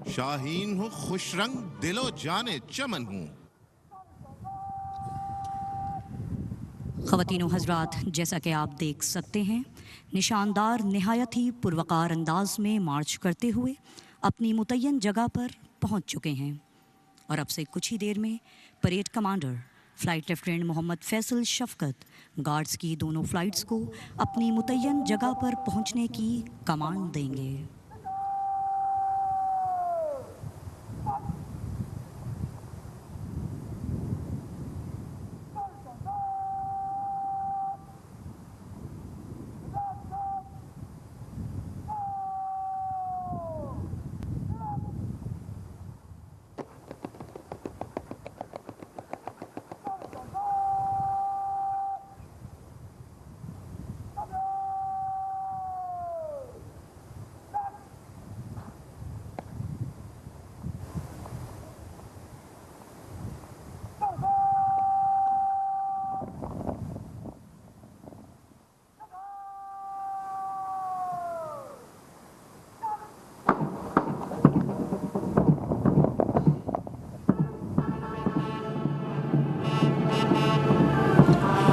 शाहीन हूँ, खुश रंग दिलो जाने चमन हूँ। ख़वातीनो हज़रात, जैसा कि आप देख सकते हैं, निशानदार नहायत ही पुरवकार अंदाज में मार्च करते हुए अपनी मुतय्यन जगह पर पहुंच चुके हैं और अब से कुछ ही देर में parade commander flight lieutenant Mohammad Faisal Shafqat guards की दोनों फ़्लाइट्स को अपनी मुतय्यन जगह पर पहुंचने की कमांड देंगे।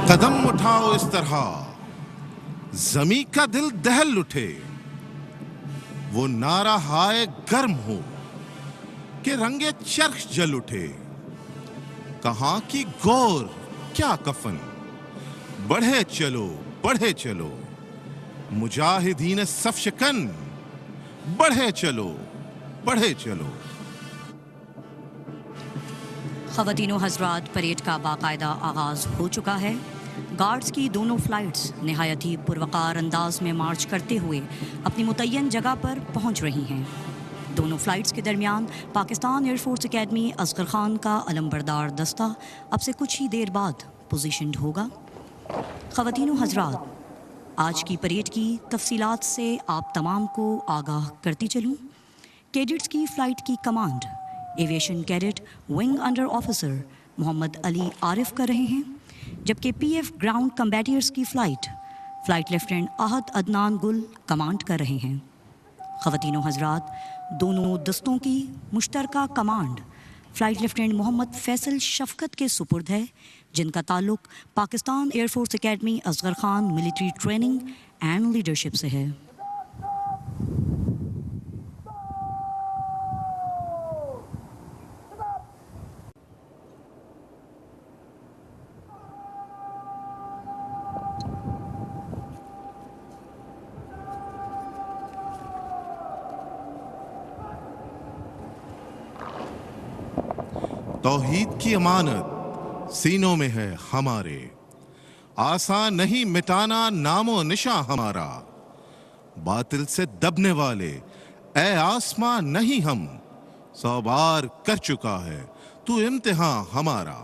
कदम उठाओ इस तरह जमी का दिल दहल उठे, वो नारा हाय गर्म हो कि रंगे चरख जल उठे। कहां की गौर क्या कफन, बढ़े चलो मुजाहिदीन सफ शिकन, बढ़े चलो। ख़वातीनो हज़रात, परेड का बाकायदा आगाज़ हो चुका है। गार्ड्स की दोनों फ़्लाइट्स नहायत ही पुरवकार अंदाज में मार्च करते हुए अपनी मुतय्यन जगह पर पहुंच रही हैं। दोनों फ़्लाइट्स के दरमियान पाकिस्तान एयरफोर्स एकेडमी असगर ख़ान का अलमबरदार दस्ता अब से कुछ ही देर बाद पोजीशन्ड होगा। ख़वातीनो हज़रात, आज की परेड की तफसीलात से आप तमाम को आगाह करती चलूँ। कैडेट्स की फ़्लाइट की command aviation cadet wing under officer Mohammad Ali Arif कर रहे हैं, जबकि पीएफ ग्राउंड कम्बैटियर्स की फ़्लाइट लेफ्टिनेंट आहद अदनान गुल कमांड कर रहे हैं। ख़वातीनो हज़रात, दोनों दस्तों की मुश्तरका command flight lieutenant Mohammad Faisal Shafqat के सुपुर्द है, जिनका ताल्लुक़ Pakistan air force academy Asghar Khan military training and leadership से है। तौहीद की अमानत सीनों में है हमारे, आसान नहीं मिटाना नामो निशा हमारा। बातिल से दबने वाले ए आसमां नहीं हम, 100 बार कर चुका है तू इम्तिहान हमारा।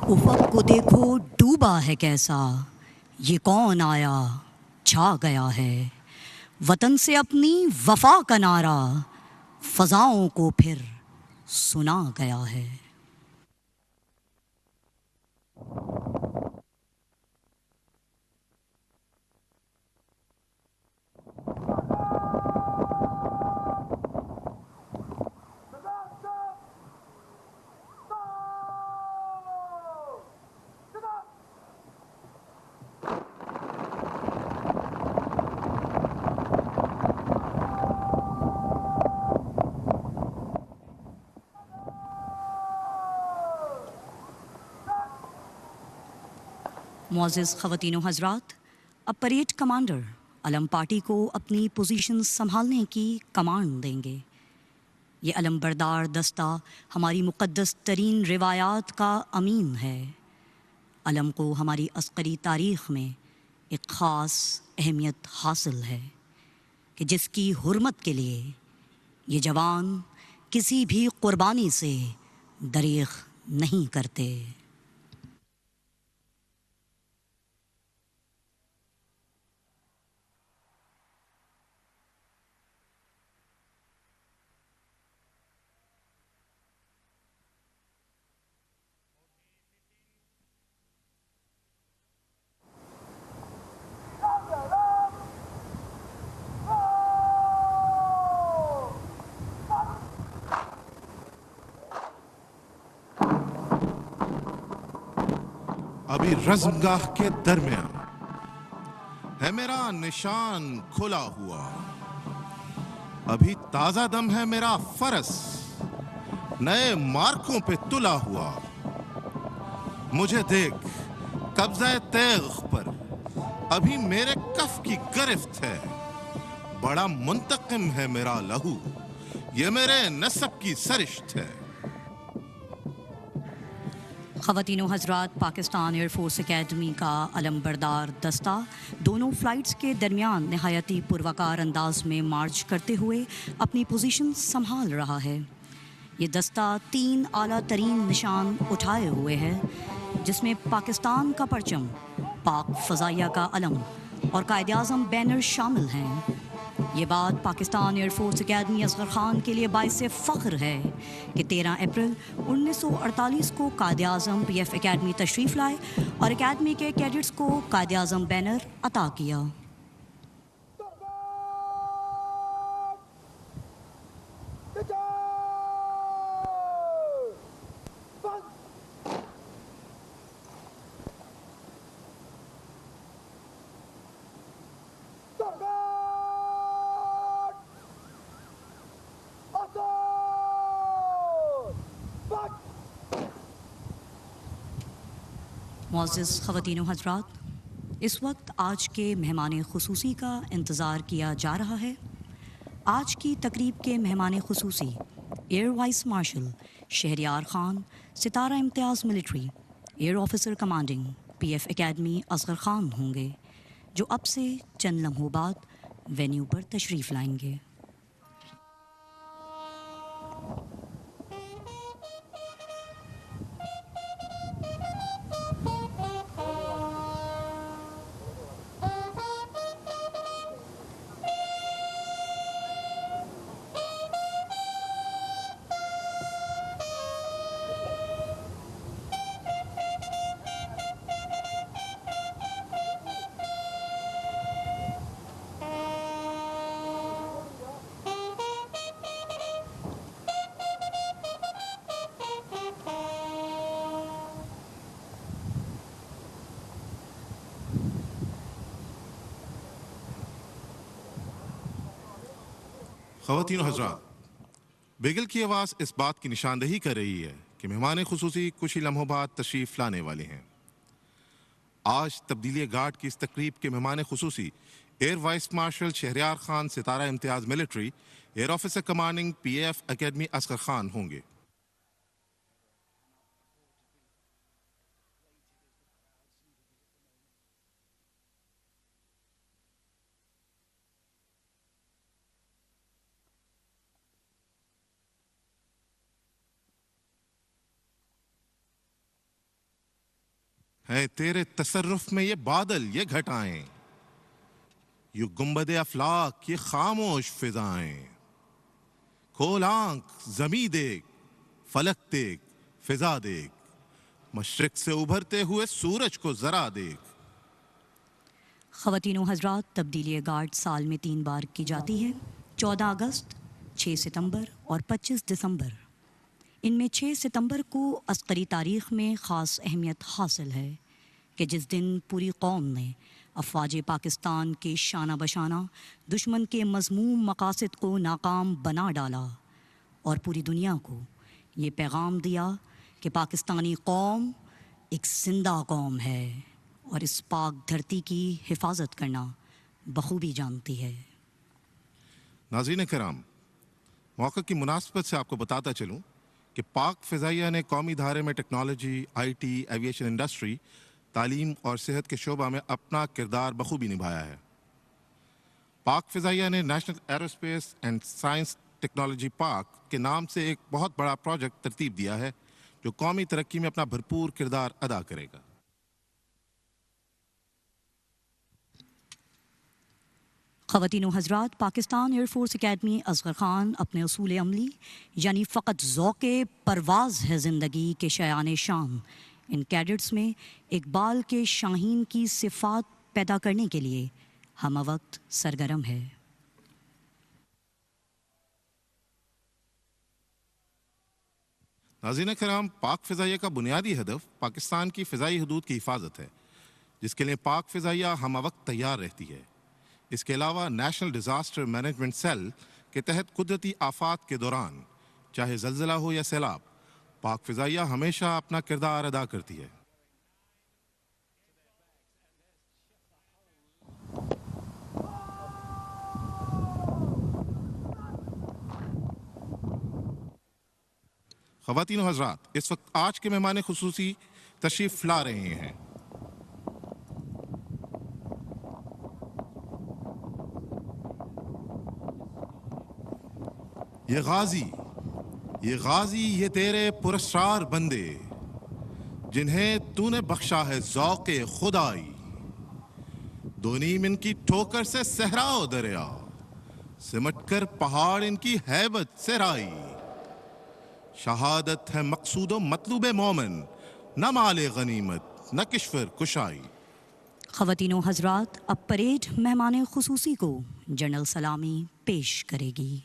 उफ़क़ को देखो डूबा है कैसा, ये कौन आया छा गया है। वतन से अपनी वफ़ा का नारा फ़ज़ाओं को फिर सुना गया है। मुअज़्ज़िज़ ख़वातीन व हज़रात, अब परेड कमांडर अलम पार्टी को अपनी पोजीशन संभालने की कमांड देंगे। ये अलमबरदार दस्ता हमारी मुक़द्दस तरीन रिवायात का अमीन है। अलम को हमारी अस्करी तारीख़ में एक ख़ास अहमियत हासिल है कि जिसकी हुर्मत के लिए ये जवान किसी भी क़ुरबानी से दरीग़ नहीं करते। अभी रज़्मगाह के दरमियान है मेरा निशान खुला हुआ, अभी ताजा दम है मेरा फरस नए मार्कों पे तुला हुआ। मुझे देख कब्ज़े तेग पर अभी मेरे कफ की गिरफ्त है, बड़ा मुंतकिम है मेरा लहू, ये मेरे नस्ब की सरिश्त है। ख़वातीन व हज़रात, पाकिस्तान एयरफोर्स एकेडमी का अलमबरदार दस्ता दोनों फ़्लाइट्स के दरमियान नहायती पुरवकार अंदाज में मार्च करते हुए अपनी पोजीशन संभाल रहा है। ये दस्ता 3 आला तरीन निशान उठाए हुए है, जिसमें पाकिस्तान का परचम, पाक फ़ज़ाइया का अलम और कायद-ए-आज़म बैनर शामिल हैं। ये बात पाकिस्तान एयरफोर्स एकेडमी असगर ख़ान के लिए बाइस फ़ख्र है कि 13 अप्रैल 1948 को कायद-ए-आज़म PF एकेडमी तशरीफ़ लाए और एकेडमी के कैडेट्स को कायद-ए-आज़म बैनर अता किया। मुअज़्ज़िज़ ख़वातीन व हज़रात, इस वक्त आज के मेहमान ख़ुसूसी का इंतज़ार किया जा रहा है। आज की तकरीब के मेहमान ख़ुसूसी air vice marshal Shahryar Khan, Sitara Imtiaz military, air officer commanding PF academy Asghar Khan होंगे, जो अब से चंद लम्हों बाद वेन्यू पर तशरीफ़ लाएंगे। ख़वातीन हज़रात, बेगल की आवाज़ इस बात की निशानदही कर रही है कि मेहमान खुसूसी कुछ ही लम्हों बाद तशरीफ़ लाने वाले हैं। आज तब्दीली गार्ड की इस तकरीब के मेहमान खुसूसी air vice marshal Shahryar Khan, Sitara Imtiaz military, air officer commanding PF academy Asghar Khan होंगे। है तेरे तसर्रुफ में ये बादल, ये घटाएं, ये गुंबदे अफलाक, ये खामोश फिजाएं। खोल आंख, जमी देख, फलक देख, फिजा देख, मशरिक से उभरते हुए सूरज को जरा देख। ख़वातीन व हज़रात, तब्दीली गार्ड साल में 3 बार की जाती है, 14 अगस्त, 6 सितंबर और 25 दिसंबर। इनमें 6 सितंबर को अस्करी तारीख़ में ख़ास अहमियत हासिल है कि जिस दिन पूरी कौम ने अफ़वाज पाकिस्तान के शाना बशाना दुश्मन के मज़मूम मकासद को नाकाम बना डाला और पूरी दुनिया को ये पैगाम दिया कि पाकिस्तानी कौम एक जिंदा कौम है और इस पाक धरती की हिफाजत करना बखूबी जानती है। नाज़रीन कराम, मौके की मुनासबत से आपको बताता चलूं कि पाक फ़िज़ाइया ने कौमी धारे में टेक्नोलॉजी, आईटी, एविएशन इंडस्ट्री, तालीम और सेहत के शोबा में अपना किरदार बखूबी निभाया है। पाक फ़िज़ाइया ने national aerospace and science technology park के नाम से एक बहुत बड़ा प्रोजेक्ट तरतीब दिया है जो कौमी तरक्की में अपना भरपूर किरदार अदा करेगा। ख़वातीन व हज़रात, पाकिस्तान एयरफोर्स अकेडमी असगर ख़ान अपने उसूल अमली यानी फ़कत ज़ौक़े परवाज़ है ज़िंदगी के शयान शान इन कैडेट्स में इकबाल के शाहीन की सिफ़ात पैदा करने के लिए हम वक्त सरगर्म है। नाज़रीन कराम, पाक फ़िज़ाइया का बुनियादी हदफ पाकिस्तान की फ़िज़ाई हदूद की हिफाजत है, जिसके लिए पाक फ़िज़ाइया हम वक्त तैयार रहती है। इसके अलावा नेशनल डिज़ास्टर मैनेजमेंट सेल के तहत कुदरती आफात के दौरान चाहे ज़लज़ला हो या सैलाब, पाक फ़िज़ाइया हमेशा अपना किरदार अदा करती है। ख़वातीन व हज़रात, इस वक्त आज के मेहमान खुसूसी तशरीफ़ ला रहे हैं। ये गाजी, ये तेरे पुरस्कार बंदे जिन्हें तूने बख्शा है ज़ौक़े खुदाई। दो नीम इनकी ठोकर से सहराओ दरिया, सिमटकर पहाड़ इनकी हैबत से राई। शहादत है मकसूदो मतलूबे मोमिन, न माले गनीमत न किश्वर कुशाई। ख़वातीन व हज़रात, अब परेड मेहमान खुसूसी को जनरल सलामी पेश करेगी।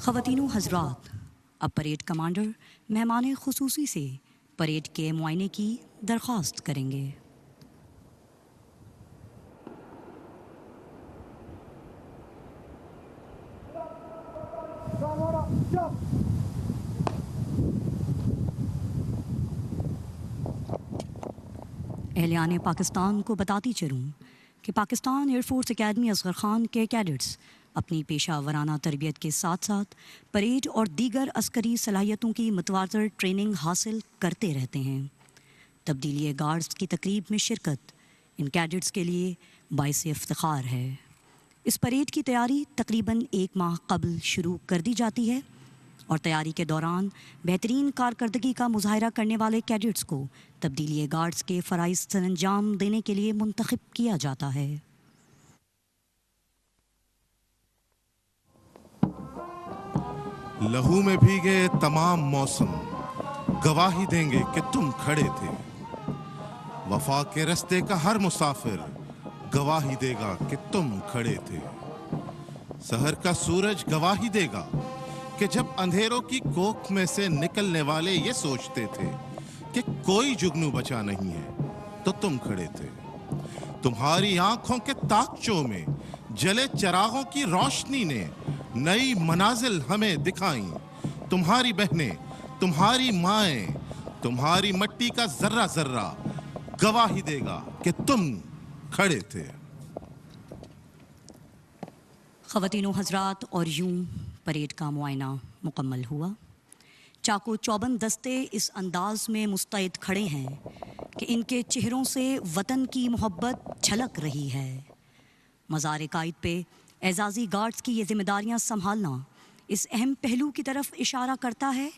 ख़वातीन व हज़रात, अब परेड कमांडर मेहमान खुसूसी से परेड के मुआयने की दरख्वास्त करेंगे। एहलियान पाकिस्तान को बताती चलूँ कि पाकिस्तान एयरफोर्स अकेडमी असगर ख़ान के कैडेट्स अपनी पेशा वराना तरबियत के साथ साथ परेड और दीगर अस्करी सलाहियतों की मुतवाज़र ट्रेनिंग हासिल करते रहते हैं। तब्दीली गार्ड्स की तकरीब में शिरकत इन कैडेट्स के लिए बाइस इफ्तिखार है। इस परेड की तैयारी तकरीबन 1 माह कबल शुरू कर दी जाती है और तैयारी के दौरान बेहतरीन कारकर्दगी का मुजाहरा करने वाले कैडेट्स को तब्दीली गार्ड्स के फ़राइज़ सरअंजाम देने के लिए मुंतखब किया जाता है। लहू में भीगे तमाम मौसम गवाही देंगे कि तुम खड़े थे। वफा के रास्ते का हर मुसाफिर गवाही देगा कि तुम खड़े थे। सहर का सूरज गवाही देगा कि जब अंधेरों की कोख में से निकलने वाले ये सोचते थे कि कोई जुगनू बचा नहीं है तो तुम खड़े थे। तुम्हारी आंखों के ताकचों में जले चिरागों की रोशनी ने नई मनाजिल हमें दिखाई। तुम्हारी बहनें, तुम्हारी माएं, तुम्हारी मट्टी का जर्रा जर्रा गवाही देगा कि तुम खड़े थे। ख़वातीनो हज़रात, और यूं परेड का मुआयना मुकम्मल हुआ। चाको चौबंद दस्ते इस अंदाज में मुस्तैद खड़े हैं कि इनके चेहरों से वतन की मोहब्बत झलक रही है। मज़ार कायद पे एजाज़ी गार्ड्स की ये जिम्मेदारियां संभालना इस अहम पहलू की तरफ इशारा करता है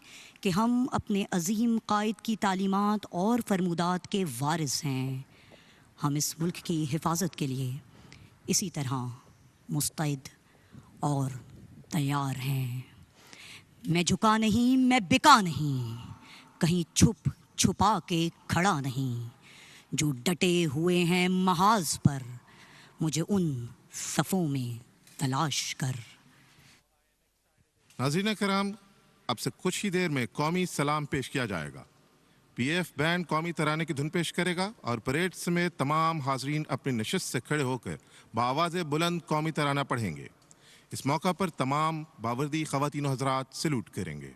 कि हम अपने अजीम कायद की तालीमात और फरमूदात के वारिस हैं। हम इस मुल्क की हिफाजत के लिए इसी तरह मुस्तैद और तैयार हैं। मैं झुका नहीं, मैं बिका नहीं, कहीं छुप छुपा के खड़ा नहीं। जो डटे हुए हैं महाज पर, मुझे उन सफ़ों में तलाश कर। नाज़रीन कराम, अब से कुछ ही देर में कौमी सलाम पेश किया जाएगा। पीएफ बैंड कौमी तराने की धुन पेश करेगा और परेड समेत तमाम हाजरीन अपनी नशिस्त से खड़े होकर बाआवाज़े बुलंद कौमी तराना पढ़ेंगे। इस मौका पर तमाम बावर्दी ख़वातीन हज़रात सैल्यूट करेंगे।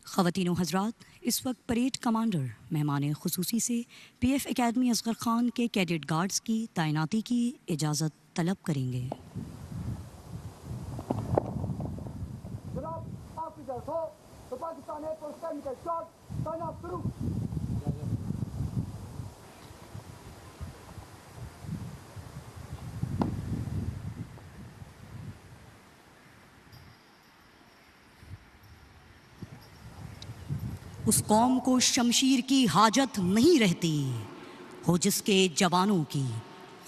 ख़वातीनो हज़रात, इस वक्त परेड कमांडर मेहमान खुसूसी से पीएफ एकेडमी असगर ख़ान के कैडेट गार्ड्स की तैनाती की इजाज़त तलब करेंगे। उस कौम को शमशीर की हाजत नहीं रहती, हो जिसके जवानों की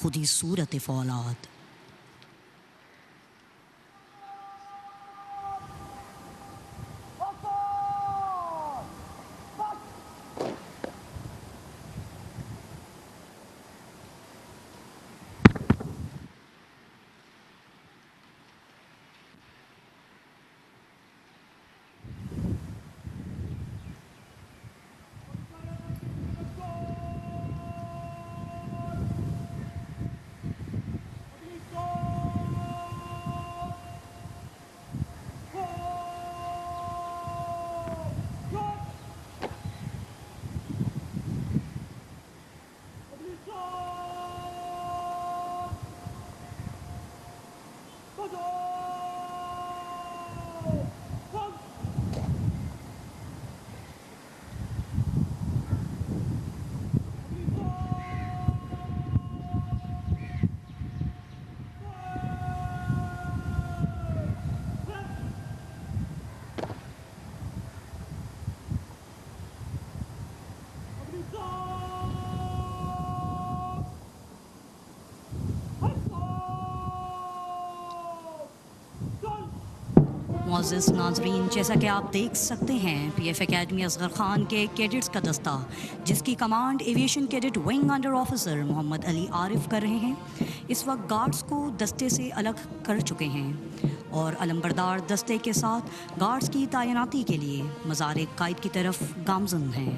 खुदी सूरत फौलाद। मुअज़्ज़िज़ नाज़रीन, जैसा कि आप देख सकते हैं पीएफ एकेडमी असगर खान के कैडेट्स का दस्ता, जिसकी command aviation cadet wing under officer Mohammad Ali Arif कर रहे हैं, इस वक्त गार्ड्स को दस्ते से अलग कर चुके हैं और अलंबरदार दस्ते के साथ गार्ड्स की तैनाती के लिए मज़ार कायद की तरफ गामज़न हैं।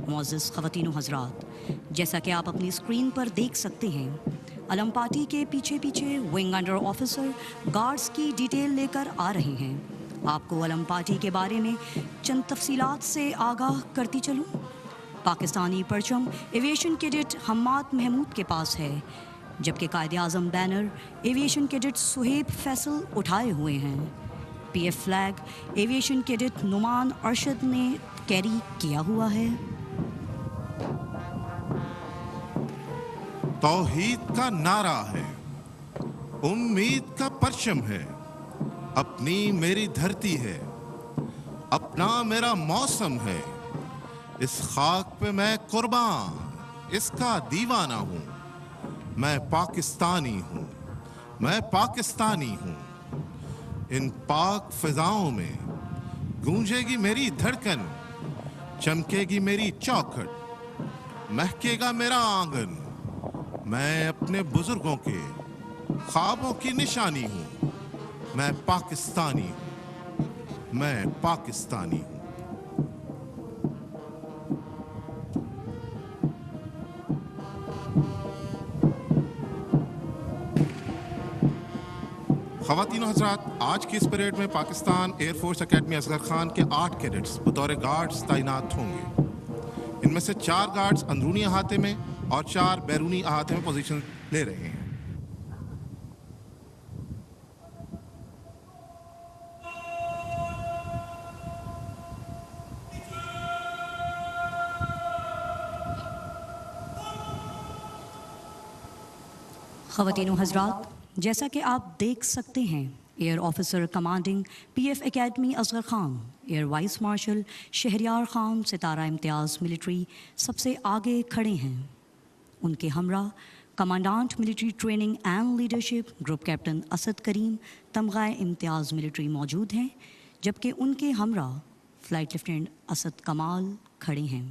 मुअज़्ज़िज़ ख़वातीन व हज़रात, जैसा कि आप अपनी स्क्रीन पर देख सकते हैं, अलम पार्टी के पीछे पीछे विंग अंडर ऑफिसर गार्ड्स की डिटेल लेकर आ रहे हैं। आपको अलम पार्टी के बारे में चंद तफसीलात से आगाह करती चलूँ। पाकिस्तानी परचम एविएशन कैडेट हम्माद महमूद के पास है, जबकि Quaid Azam banner aviation cadet Suhaib Faisal उठाए हुए हैं। PF flag aviation cadet Noman Arshad ने कैरी किया हुआ है। तौहीद का नारा है, उम्मीद का परचम है, अपनी मेरी धरती है, अपना मेरा मौसम है, इस खाक पे मैं कुर्बान इसका दीवाना हूँ। मैं पाकिस्तानी हूँ, मैं पाकिस्तानी हूँ। इन पाक फिजाओं में गूंजेगी मेरी धड़कन, चमकेगी मेरी चौखट, महकेगा मेरा आंगन। मैं अपने बुजुर्गों के ख्वाबों की निशानी हूँ। मैं पाकिस्तानी हूँ, मैं पाकिस्तानी हूँ। ख़वातीन व हज़रात, आज की इस परेड में पाकिस्तान एयरफोर्स एकेडमी असगर खान के 8 कैडेट्स बतौर गार्ड्स तैनात होंगे। इनमें से 4 गार्ड्स अंदरूनी अहाते में और 4 बैरूनी अहाते में पोजीशन ले रहे हैं। ख़वातीन व हज़रात, जैसा कि आप देख सकते हैं, air officer commanding PF academy Asghar Khan, air vice marshal Shahryar Khan Sitara Imtiaz military सबसे आगे खड़े हैं। उनके हमरा commandant military training and leadership group captain Asad Karim Tamgha Imtiaz military मौजूद हैं, जबकि उनके हमरा फ्लाइट लेफ्टिनेंट असद कमाल खड़े हैं।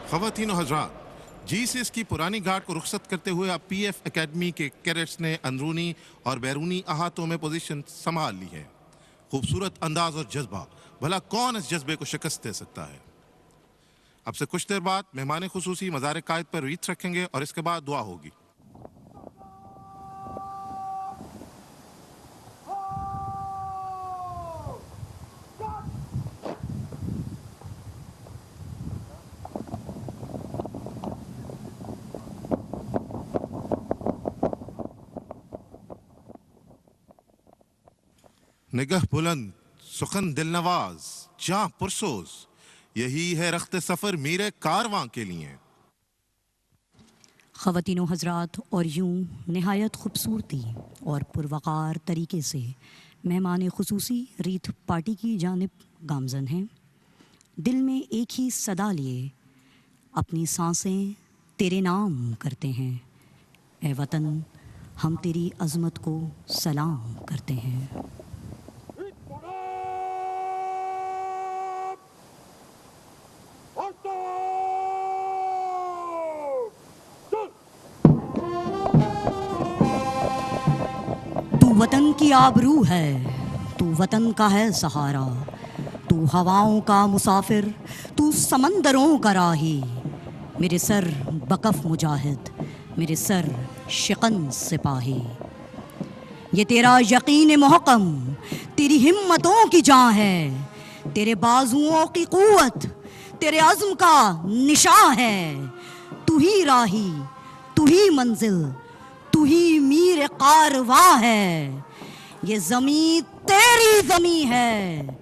ख़वातीन व हज़रात, G6 की पुरानी गार्ड को रुखसत करते हुए अब पीएफ एकेडमी के कैडेट्स ने अंदरूनी और बैरूनी अहातों में पोजीशन संभाल ली है। खूबसूरत अंदाज और जज्बा, भला कौन इस जज्बे को शिकस्त दे सकता है। अब से कुछ देर बाद मेहमान खुसूसी मज़ार कायद पर रीत रखेंगे और इसके बाद दुआ होगी। निगह बुलंद, सुखन दिलनवाज, जां पुरसोज, यही है रख्त सफर मेरे कारवां के लिए। ख़वातीन व हज़रात, और यूं नहायत खूबसूरती और पुरवकार तरीके से मेहमान खुसूसी रीत पार्टी की जानिब गामज़न हैं। दिल में एक ही सदा लिए अपनी सांसें तेरे नाम करते हैं। ए वतन, हम तेरी अज़मत को सलाम करते हैं। वतन की आबरू है, तू वतन का है सहारा, तू हवाओं का मुसाफिर, तू समंदरों का राही। मेरे सर बकफ मुजाहिद, मेरे सर शिकन सिपाही। ये तेरा यकीन मुहकम, तेरी हिम्मतों की जान है, तेरे बाजुओं की कुव्वत, तेरे अज़्म का निशान है। तू ही राही, तू ही मंजिल, तू ही मीर कारवां है। ये ज़मीं तेरी ज़मीं है,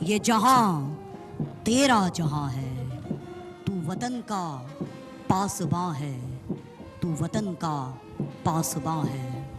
ये जहां तेरा जहां है। तू वतन का पासबां है, तू वतन का पासबां है।